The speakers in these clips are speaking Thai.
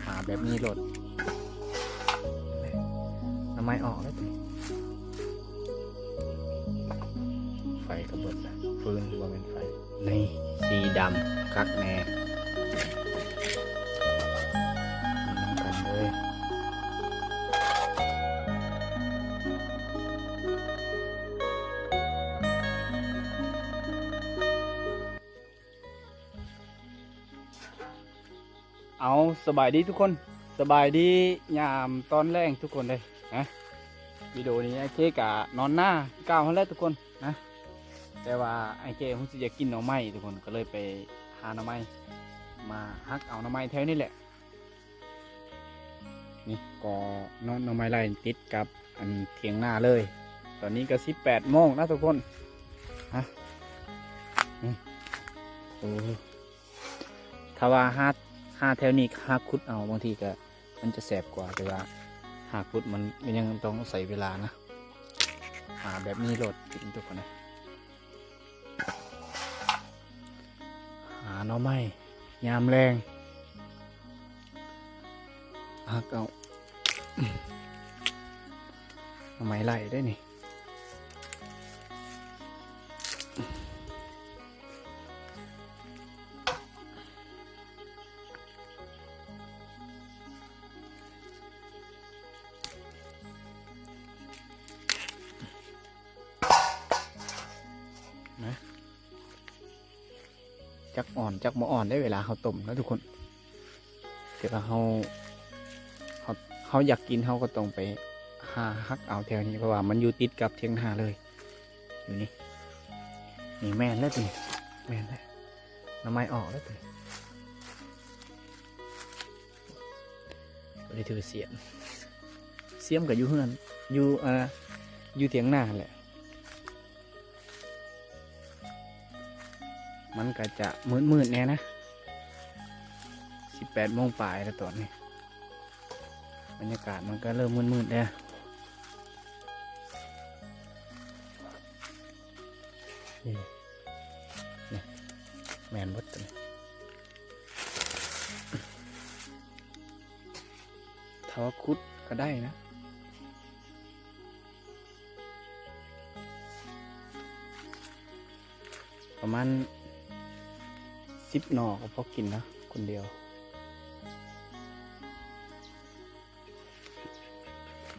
หาแบบนี้รถน้ำไม้ออกแล้วไฟกระเบิดฟืนว่าเป็นไฟนี่สีดำคักแน่กันเลยเอาสบายดีทุกคนสบายดียามตอนแรกทุกคนเลยนะวิดีโอนี้ไอ้เจ๊กะนอนหน้าก้าวเขาแล้วทุกคนนะแต่ว่าไอ้เจ๊คงจะกินหน่อไม้ทุกคนก็เลยไปหาหน่อไม้มาฮักเอาหน่อไม้แถวนี้แหละนี่ก็นอนหน่อไม้ไล่ติดกับอันเถียงหน้าเลยตอนนี้ก็18 โมงนะทุกคนฮะนี่โอ้ถ้าว่าหาแถวนี้หาคุดเอาบางทีก็มันจะแสบกว่าแต่ว่าหาคุดมันยังต้องใส่เวลานะหาแบบนี้โหลดกินทุกคนนะหาหน่อไม้ยามแรงหักเอาหน่อไม้ไล่ได้นี่นะจักอ่อนจักมะอ่อนได้เวลาเขาต้มแล้วทุกคนเดี๋ยวเขาอยากกินเขาก็ต้องไปหาฮักเอาแถวนี้เพราะว่ามันอยู่ติดกับเทียงนาเลยอยู่นี่นี่แม่นแล้วตัวนี้แม่นแล้วน้ำไม้ออกแล้วตัวนี้ก็ได้ถือเสียมกับอยู่เฮือนอยู่เทียงนาแหละมันก็จะมืดแน่นะ18 โมงปลายแล้วตอนนี้บรรยากาศมันก็เริ่มมืดแล้วนี่แมนบดตัวนี้ถ้าว่าคุดก็ได้นะประมาณ10 หน่อก็พอกินนะคนเดียว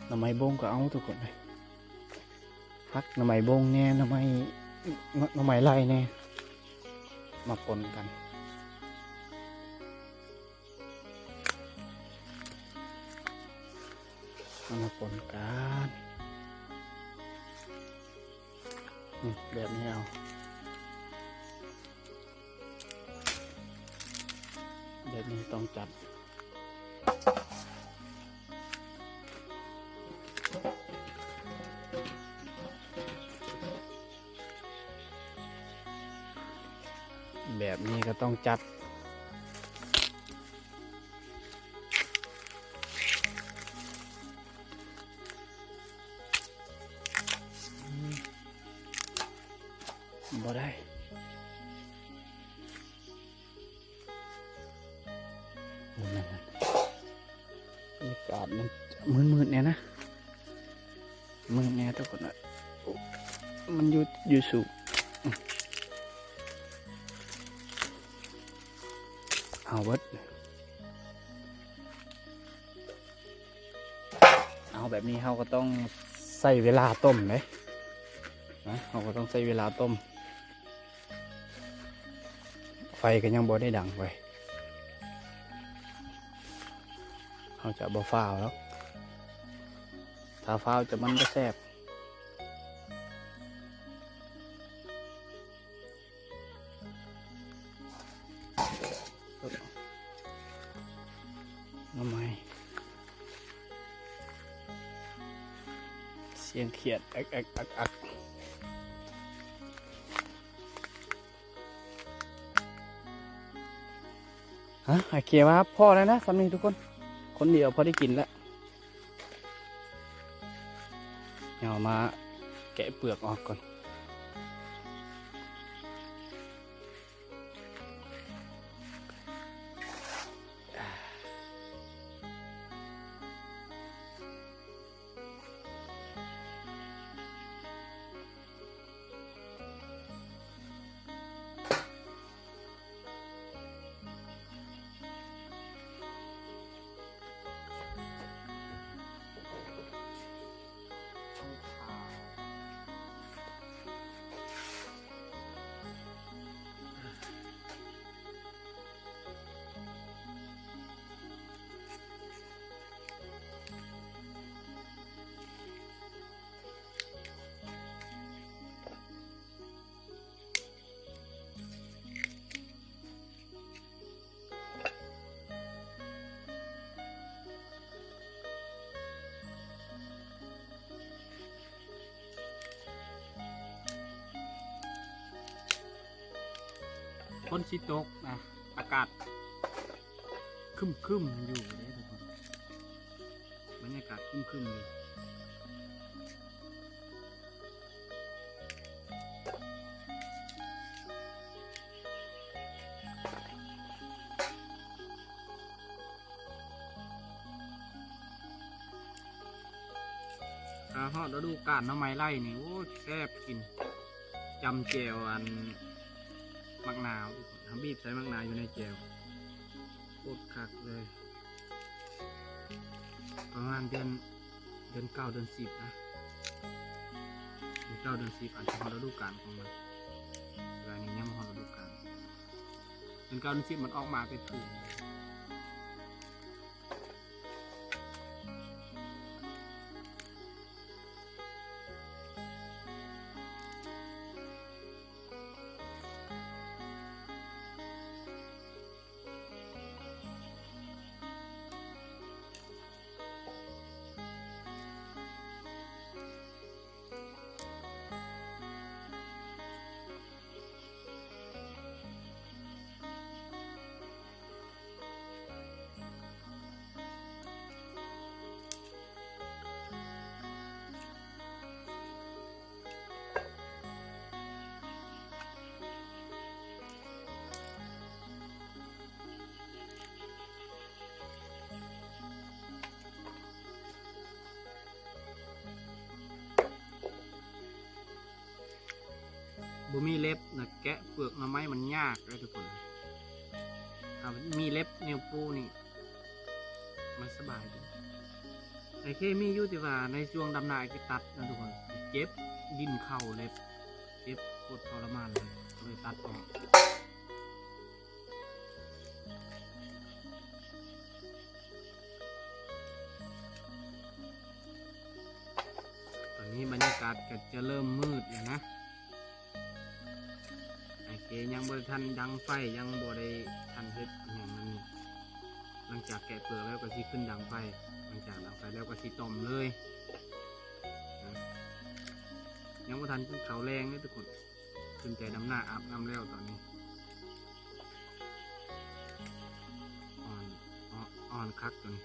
หน่อไม้บงก็เอาทุกคนเลยพักหน่อไม้บงแน่หน่อไม้ไล่แน่มาปนกันมาปนกันแบบนี้เอาแบบนี้ต้องจัดแบบนี้ก็ต้องจัดบ่ได้บรรยากาศมันมืดเนี่ยนะมืดเนี่ยทุกคนอ่ะมันอยู่สูงเอาวัดเอาแบบนี้เขาก็ต้องใส่เวลาต้มเลยนะเขาก็ต้องใส่เวลาต้มไฟก็ยังบ่ได้ดังไปเขาจะบ่ฟ้าวแล้วถ้าฟ้าวจะมันก็แซ่บทำไมเสียงเขียดอักฮะไอเคียว่าพ่อแล้วนะสำนีทุกคนเดียวพอได้กินแล้วเอามาแกะเปลือกออกก่อน ฝนสิตกนะอากาศครึมๆอยู่เลยทุกคนบรรยากาศครึมๆอยู่ฮอดฤดูกาลหน่อไม้ไร่นี่โอ้แซ่บกินจำแจวอันมักนาวทำบีบใส่มักนาวอยู่ในแจวโคตรคักเลยประมาณเดือน9 เดือน 10นะเดือน 9 เดือน 10อาจจะฮอดฤดูกาลของมันเวลานี้ยังไม่ฮอดฤดูกาลเดือน 9 เดือน 10มันออกมาเป็นผื่นบ่มีเล็บนะแกะเปลือกหน่อไม้มันยากเลยทุกคนถ้ามีเล็บนิ้วปูนี่มันสบายดีไอ้เคมีอยู่ที่ว่าในช่วงดำนาไอ้ตัดนะทุกคนเจ็บดิ้นเข่าเล็บเจ็บปวดทรมานเลยตัดออกตอนนี้บรรยากาศก็จะเริ่มมืดแล้วนะยังบริทันดังไฟยังบริทันเฮ็ดอย่างนั้นหลังจากแกะเปลือกแล้วก็สิขึ้นดังไฟหลังจากดังไฟแล้วก็สิต้มเลยยังบริทันขึ้นเขาแรงเลยทุกคนขึ้นใจดำหน้าอาบน้ำแล้วตอนนี้อ่อนคักตัวนี้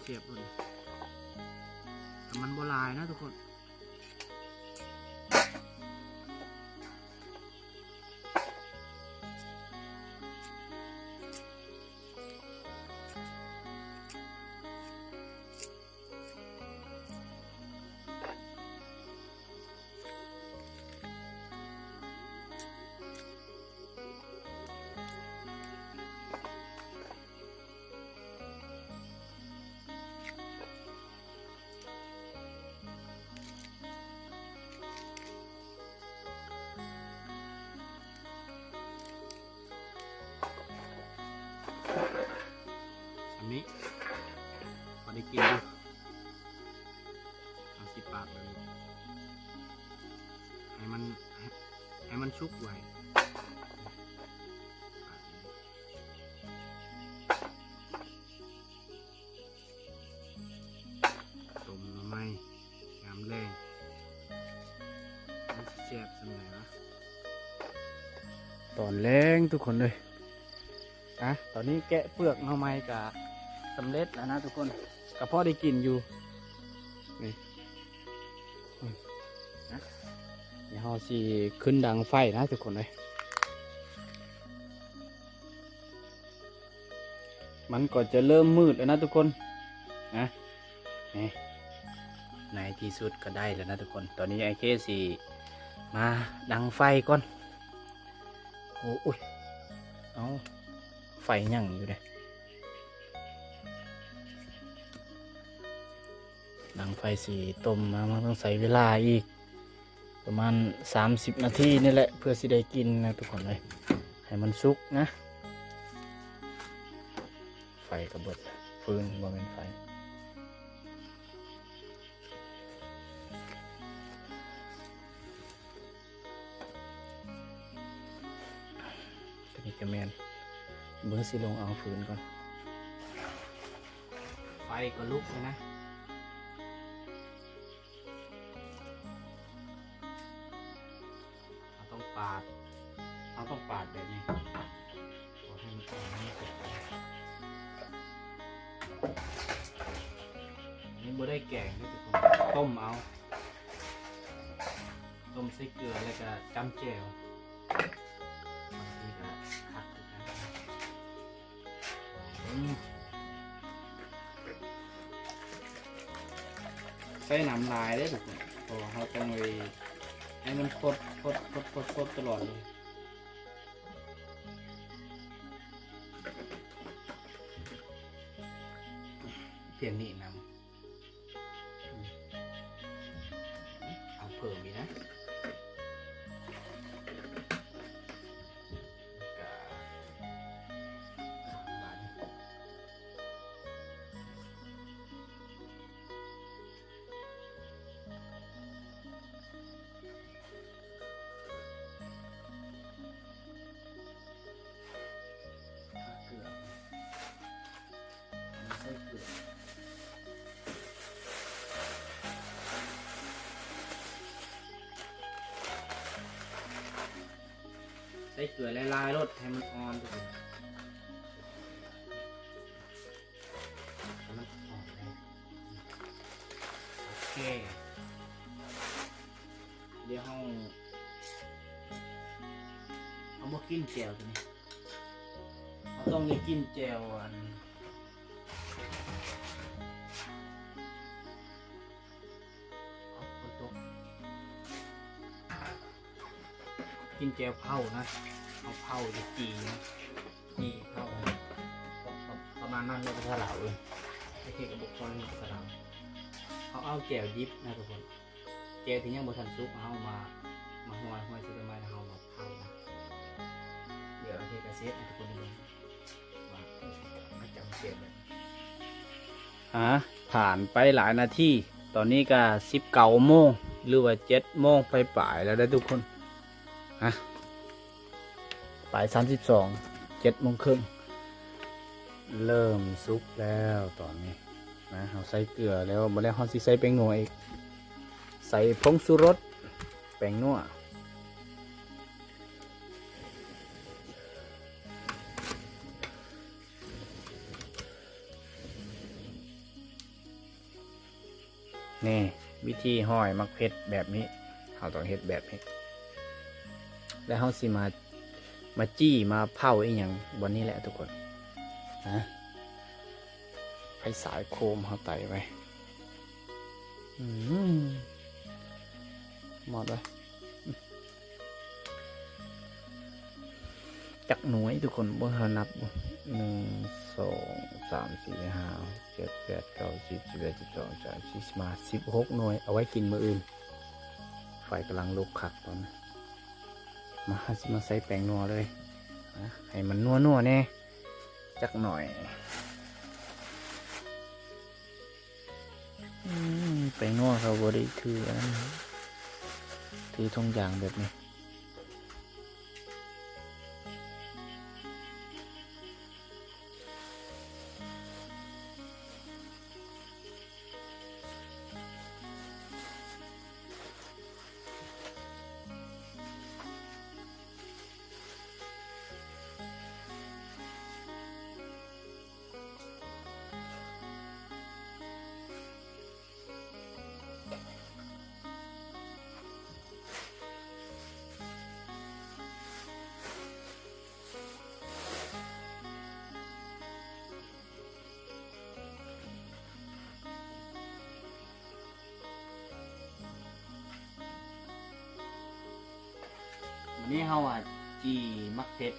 เสียบเลยมันโบราณนะทุกคนอันนี้พอได้กินดูเอา10 ปากเลยให้มันชุกไว้ต้มหน่อไม้ยำแรงมันแซ่บสมัยวะตอนแรงทุกคนเลยตอนนี้แกะเปลือกหน่อไม้กะสำเร็จแล้วนะทุกคนกะพอได้กินอยู่นี่นะเดี๋ยวเราสิขึ้นดังไฟนะทุกคนเลยมันก็จะเริ่มมืดแล้วนะทุกคนนะนี่ในที่สุดก็ได้แล้วนะทุกคนตอนนี้ไอเคสิมาดังไฟก่อนโอ้ยเอาไฟยั่งอยู่เลยดังไฟสีต้มมามันต้องใส่เวลาอีกประมาณ30 นาทีนี่แหละเพื่อสิได้กินนะทุกคนเลยให้มันสุกนะไฟกระเบิดฟืนบ่เป็นไฟตัวนี้จะแมนเบอร์สิลงเอาฟืนก่อนไฟก็ลุกเลยนะ าดเราต้องปาดแบบนี้ขอให้มันอ่อนให้สุดนี่บ่ได้แกงนะทุกคนต้มเอาต้มใส่เกลือแล้วก็จ้ำแจ่วบางทีก็ขัดกันใส่น้ำลายได้ทุกคนเพราะเขาต้องไปให้มันคดตลอดเลยเพียงนี้นะเอาเพิ่มอีกนะใส่เกลือลายๆรสให้มันอ่อนทุกคนให้มันอ่อนเลยโอเคเดี๋ยวเอามากินแจ่วตัวนี้เราต้องได้กินแจ่วอันกินแจ่วเผานะเอาเผาจะจีนะจีเผาประมาณนั้นเลยกระเหลาเลยไม่ใช่กระบอกคนกระเหลาเขาเอาแจ่วยิบนะทุกคนแจ่วที่ยังบดทันซุกเอามาห้อยซื้อมาแล้วเอามาเผานะเดี๋ยวเอาเทกระเซ็ตนะทุกคนดูว่ามาจำเสียงเลยผ่านไปหลายนาทีตอนนี้ก็19 โมงหรือว่า7 โมงไปป่ายแล้วได้ทุกคนปลาย32 7 โมงครึ่งเริ่มสุกแล้วตอนนี้นะเราใส่เกลือแล้วมาแล้วเราสิใส่แป้งนัวอีกใส่ผงชูรสแป้งนัวนี่วิธีห้อยมักเผ็ดแบบนี้เราต้องเฮ็ดแบบนี้แล้วเราสิมาจี้มาเผาอีกอย่างวันนี้แหละทุกคนนะไฟสายโคมเขาไต่ไปหมดเลยจักหน่วยทุกคนบ่เขานับ1 2 3 4 5 7 8 9 10 11 12 13 14 16 หน่วยเอาไว้กินมื้ออื่นไฟกำลังลุกขักตอนนี้มาใส่แป้งนัวเลยให้มันนัวแน่จักหน่อยแป้งนัวเขาบริถือทงยางแบบนี้วันนี้เราจีมักเผ็ด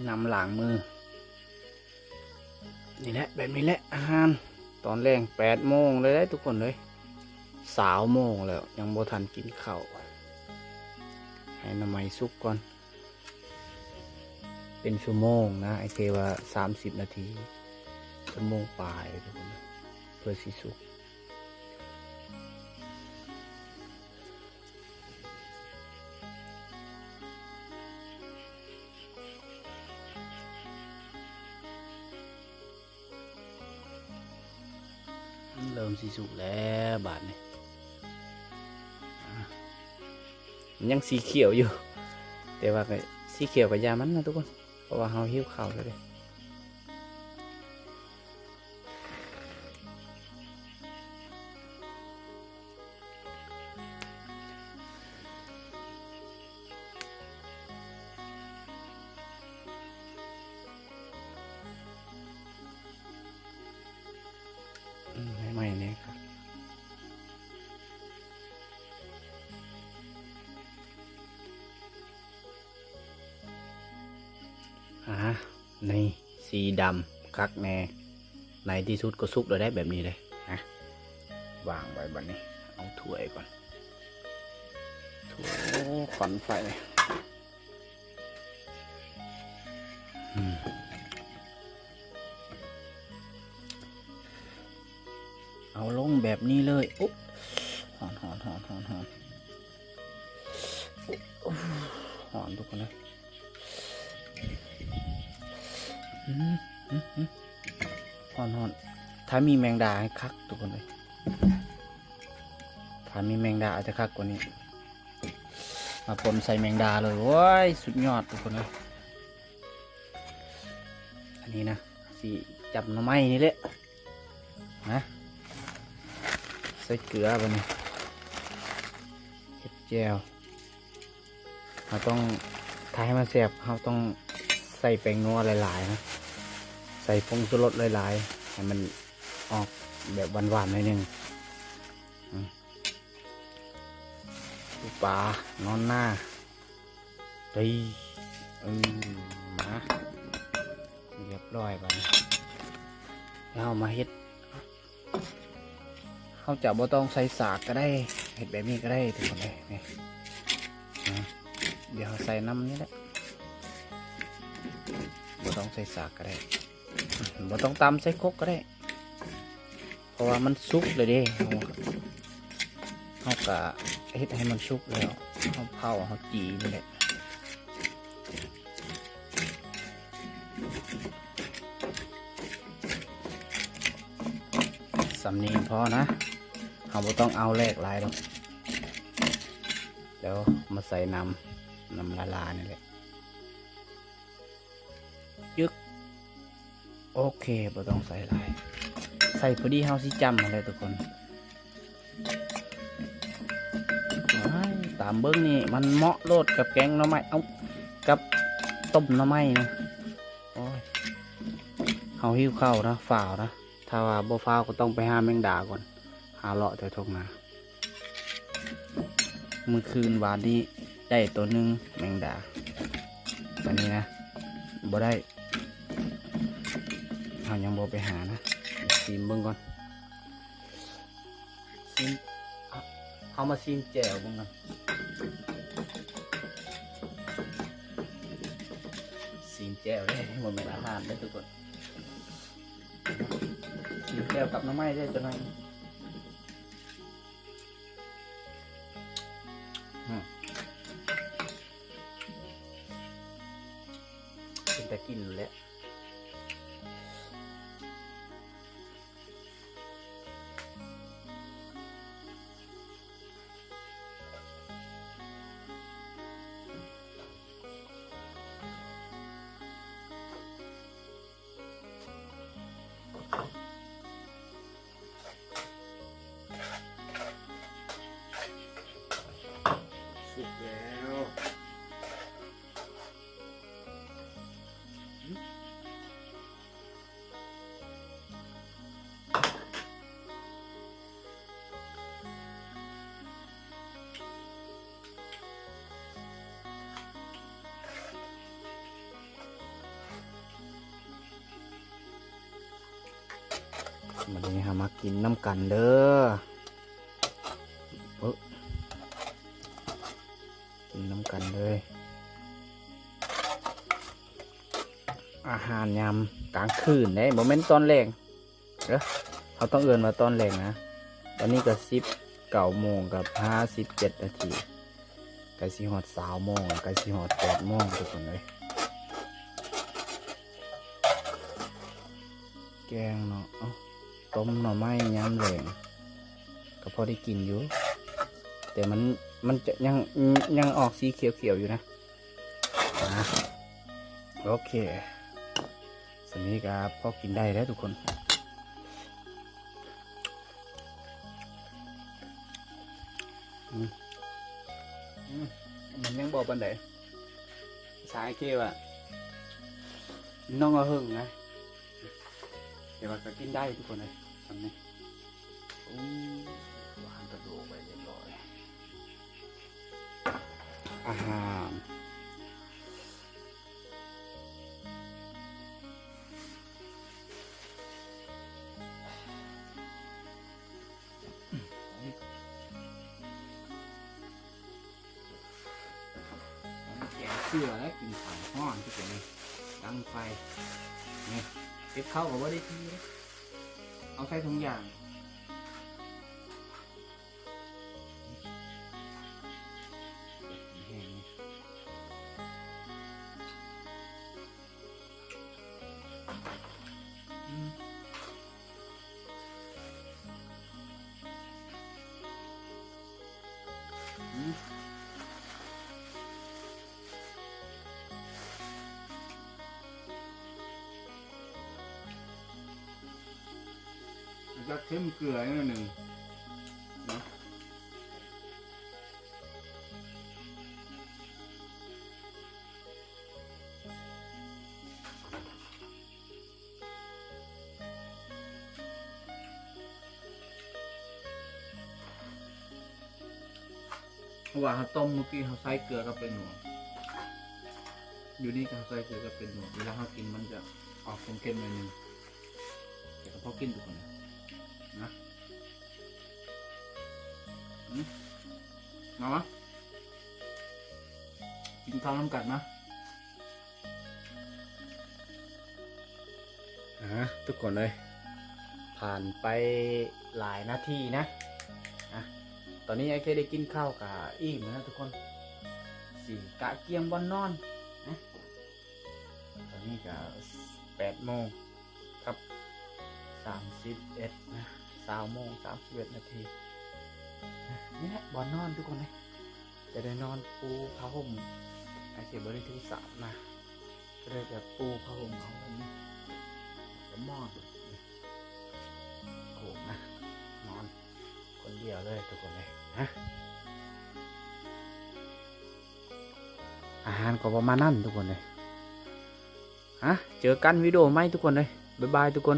นำหลังมือนี่แหละแบบนี้แหละอาหารตอนแรก8 โมงเลยได้ทุกคนเลย20 โมงแล้วยังบ่ทันกินข้าวให้หน่อไม้สุกก่อนเป็นชั่วโมงนะไอเคว่า30 นาทีชั่วโมงปลายทุกคนเพื่อสิสุกเริ่มสีสุกแล้วบาดนี้มันยังสีเขียวอยู่แต่ว่าสีเขียวกับยามันนะทุกคนเพราะว่าเราหิ้วข้าวเลยไม่เนี่ยครับนี่สีดำคักแน่ในที่สุดก็สุกเลยได้แบบนี้เลยนะวางไว้บัดนี้เอาถ้วยก่อนถ้วยขอนไฟเอาลงแบบนี้เลยอุ๊บหอนทุกคนเลยหอนถ้ามีแมงดาให้คักทุกคนเลยถ้ามีแมงดาอาจจะคักกว่านี้มาปนใส่แมงดาเลยว้ายสุดยอดทุกคนเลยอันนี้นะสิจับหน่อไม้นี่แหละนะใส่เกลือไปนี่เห็ดแจ่วเราต้องทายให้มันแซ่บเราต้องใส่แป้งนัวหลายๆนะใส่ผงชูรสหลายๆให้มันออกแบบหวานๆหน่อยนึงปูปลานอนหน้าดีมาเรียบร้อยไปแล้วมาเฮ็ดเขาจะบ่ต้องใส่สากก็ได้เห็ดแบบนี้ก็ได้ทุกคนเลยนี่เดี๋ยวใส่น้ำนี่แหละบ่ต้องใส่สากก็ได้บ่ต้องตำใส่ครกก็ได้เพราะว่ามันสุกเลยเด้เขากะเฮ็ดให้มันสุกแล้วเขาเผาเขาจีนี่แหละสำนีพอนะเราไม่ต้องเอาแรกลายหรอกแล้วมาใส่น้ำละลายนี่แหละยึกโอเคไม่ต้องใส่ลายใส่พอดีเฮาสิจำอะไรทุกคนตามเบิ้งนี่มันเหมาะโลดกับแกงหน่อไม้เอากับต้มหน่อไม้นะโอ้ยเฮาหิ้วข้าวนะฝ่าวนะถ้าว่าบ่ฟ้าวก็ต้องไปหาแมงดาก่อนหาเลาะแถวทงนาเมื่อคืนวานนี้ได้ตัวหนึ่งแมงดาอันนี้นะบ่ได้เรายังบ่ไปหานะซีมเบิ่งก่อนซีมเอามาซีมแจ่วเบิ่งก่อนซีมแจ่วได้หมดเป็นอาหารได้ทุกคนซีมแจ่วกับน้ำไม้ได้ตัวไหนเป็นแต่กินแล้วสุกแล้ว วันนี้หามากินน้ำกันเด้อกินน้ำกันเลยอาหารยามกลางคืนเนี่ยโมเมนต์ตอนแรงเขาต้องเอื่นมาตอนแรงนะตอนนี้ก็19 โมงกับ57 นาทีใกล้สิฮอด20 โมงใกล้สิฮอด8 โมงทุกคนเลยแกงเนาะต้มหน่อไม้ยามแรงก็พอได้กินอยู่แต่มันจะยังออกสีเขียวๆอยู่นะโอเคสันนี้ก็พอกินได้แล้วทุกคนมันยังบอกปันไดสายเกี่ยวอ่ะน้องเอาหึงนะเดี๋ยวมันก็กินได้ทุกคนเลยทำนี้วางกระดูกไปเรียบร้อยอาหารเสื้อและกินข้าวห้อนที่เป็นตั้งไฟนี่เก็บเข้ากับว่าได้ทีเอาใส่ทุกอย่างจะเข้มเกลือนิดหนึ่งนะว่าเขาต้มเมื่อกี้เขาใส่เกลือก็เป็นหนัวอยู่นี่เขาใส่เกลือก็เป็นหนัวเวลาเขากินมันจะออกเค็มๆหน่อยนึงแต่ก็พอกินทุกคนนะเอาวะกินข้าวน้ำกัดนะทุกคนเลยผ่านไปหลายนาทีนะตอนนี้ไอ้เคได้กินข้าวกับอิ่มนะทุกคนกะเกียงบอนนอนนะตอนนี้ก็8 โมงครับ31นะ20:31 นาทีนี่แหละบอนนอนทุกคนเลยจะได้นอนปูผ้าห่มไอ้เสียบริทุสามนะก็เลยจะปูผ้าห่มเขาแบบนี้จะมอดโอ้นะนอนคนเดียวเลยทุกคนเลยอาหารก็ประมาณนั้นทุกคนเลยเจอกันวิดีโอใหม่ทุกคนเลยบ๊ายบายทุกคน